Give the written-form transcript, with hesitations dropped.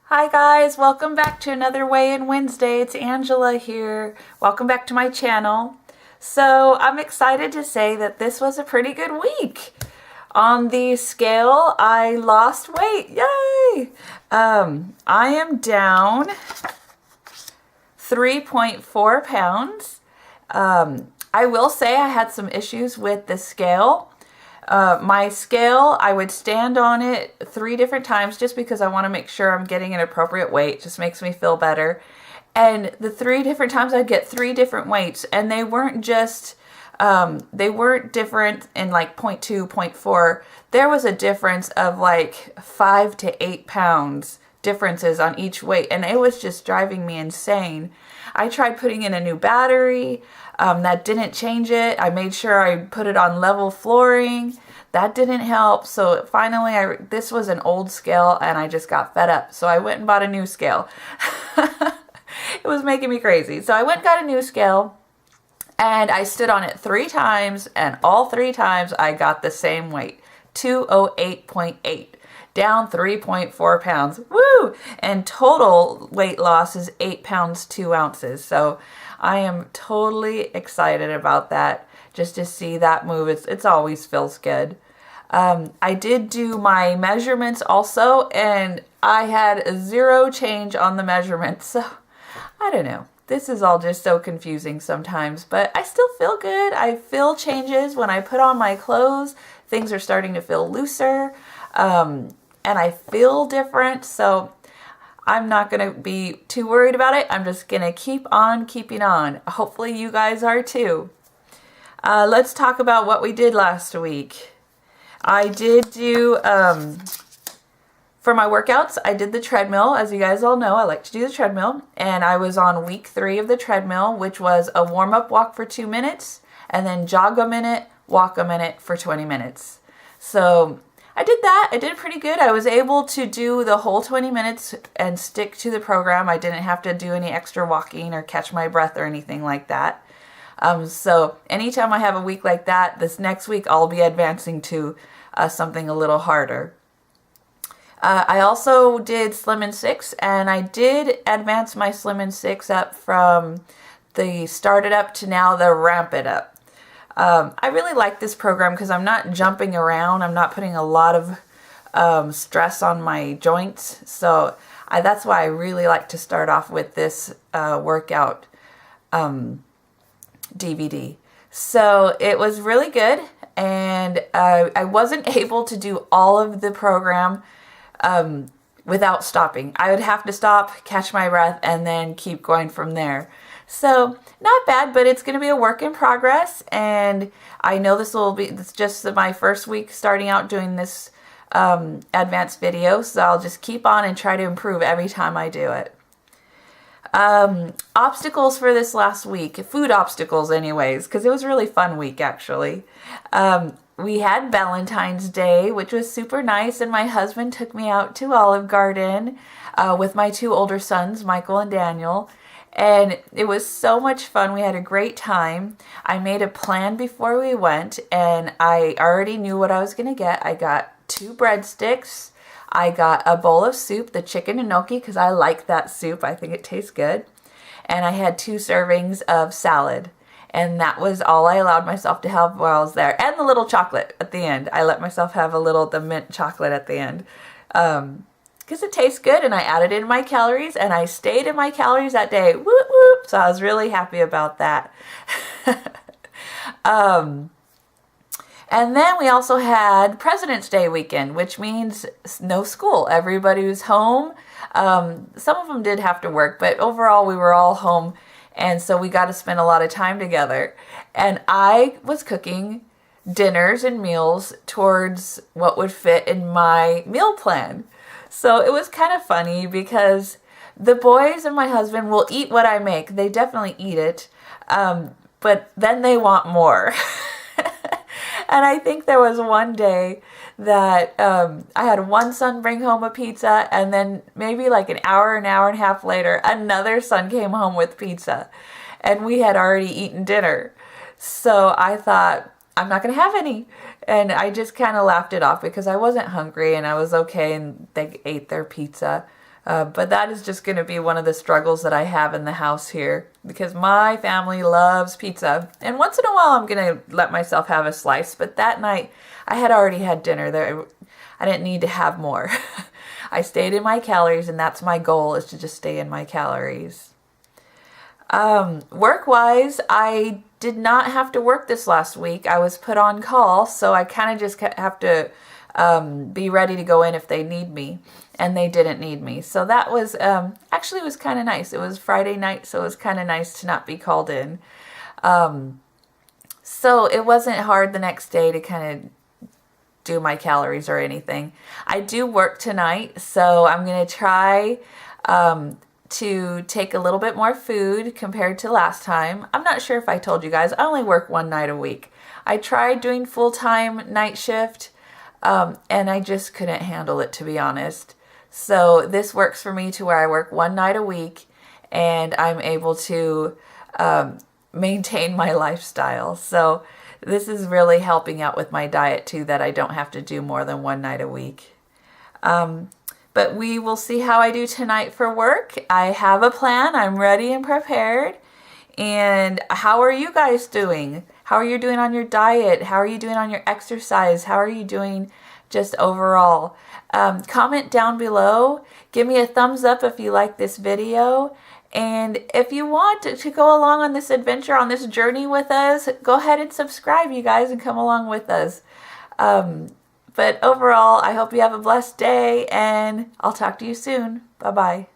Hi guys, welcome back to another Weigh In Wednesday. It's Angela here. Welcome back to my channel. So I'm excited to say that this was a pretty good week. On the scale, I lost weight. Yay! I am down 3.4 pounds. I will say I had some issues with the scale. My scale, I would stand on it 3 different times just because I want to make sure I'm getting an appropriate weight. Just makes me feel better. And the 3 different times I'd get 3 different weights, and they weren't just, they weren't different in like 0.2, 0.4. There was a difference of like 5 to 8 pounds differences on each weight, and it was just driving me insane. I tried putting in a new battery. That didn't change it. I made sure I put it on level flooring. That didn't help. So finally, this was an old scale and I just got fed up. So I went and bought a new scale. It was making me crazy. So I went and got a new scale and I stood on it 3 times, and all 3 times I got the same weight, 208.8. Down 3.4 pounds. Woo! And total weight loss is 8 pounds, 2 ounces. So I am totally excited about that. Just to see that move, it's always feels good. I did do my measurements also, and I had 0 change on the measurements. So I don't know. This is all just so confusing sometimes, but I still feel good. I feel changes when I put on my clothes. Things are starting to feel looser. And I feel different, so I'm not going to be too worried about it. I'm just going to keep on keeping on. Hopefully you guys are too. Let's talk about what we did last week. I did do, for my workouts, I did the treadmill. As you guys all know, I like to do the treadmill. And I was on week 3 of the treadmill, which was a warm-up walk for 2 minutes, and then jog a minute, walk a minute for 20 minutes. So I did that. I did pretty good. I was able to do the whole 20 minutes and stick to the program. I didn't have to do any extra walking or catch my breath or anything like that. So anytime I have a week like that, this next week I'll be advancing to something a little harder. I also did Slim and 6, and I did advance my Slim and 6 up from the Start It Up to now the Ramp It Up. I really like this program because I'm not jumping around. I'm not putting a lot of stress on my joints. So that's why I really like to start off with this workout DVD. So it was really good, and I wasn't able to do all of the program without stopping. I would have to stop, catch my breath, and then keep going from there. So not bad, but it's going to be a work in progress, and I know it's just my first week starting out doing this advanced video, so I'll just keep on and try to improve every time I do it. Obstacles for this last week, food obstacles anyways, because it was a really fun week actually. We had Valentine's Day, which was super nice, and my husband took me out to Olive Garden with my 2 older sons, Michael and Daniel. And it was so much fun. We had a great time. I made a plan before we went, and I already knew what I was going to get. I got 2 breadsticks. I got a bowl of soup, the chicken gnocchi, because I like that soup. I think it tastes good. And I had 2 servings of salad. And that was all I allowed myself to have while I was there. And the little chocolate at the end. I let myself have the mint chocolate at the end. Because it tastes good, and I added in my calories, and I stayed in my calories that day. Whoop, whoop. So I was really happy about that. And then we also had President's Day weekend, which means no school. Everybody was home. Some of them did have to work, but overall we were all home, and so we got to spend a lot of time together. And I was cooking dinners and meals towards what would fit in my meal plan. So it was kind of funny because the boys and my husband will eat what I make. They definitely eat it, but then they want more. And I think there was one day that I had one son bring home a pizza, and then maybe like an hour and a half later, another son came home with pizza, and we had already eaten dinner. So I thought, I'm not going to have any. And I just kind of laughed it off because I wasn't hungry and I was okay, and they ate their pizza. But that is just going to be one of the struggles that I have in the house here because my family loves pizza. And once in a while I'm going to let myself have a slice, but that night I had already had dinner there. I didn't need to have more. I stayed in my calories, and that's my goal, is to just stay in my calories. Work-wise, I did not have to work this last week. I was put on call, so I kind of just have to be ready to go in if they need me, and they didn't need me. So that was, actually it was kind of nice. It was Friday night, so it was kind of nice to not be called in. So it wasn't hard the next day to kind of do my calories or anything. I do work tonight, so I'm going to try to take a little bit more food compared to last time. I'm not sure if I told you guys, I only work one night a week. I tried doing full-time night shift, and I just couldn't handle it, to be honest. So this works for me to where I work one night a week, and I'm able to maintain my lifestyle. So this is really helping out with my diet too, that I don't have to do more than one night a week. But we will see how I do tonight for work. I have a plan. I'm ready and prepared. And how are you guys doing? How are you doing on your diet? How are you doing on your exercise? How are you doing just overall? Comment down below. Give me a thumbs up if you like this video. And if you want to go along on this adventure, on this journey with us, go ahead and subscribe, you guys, and come along with us. But overall, I hope you have a blessed day, and I'll talk to you soon. Bye-bye.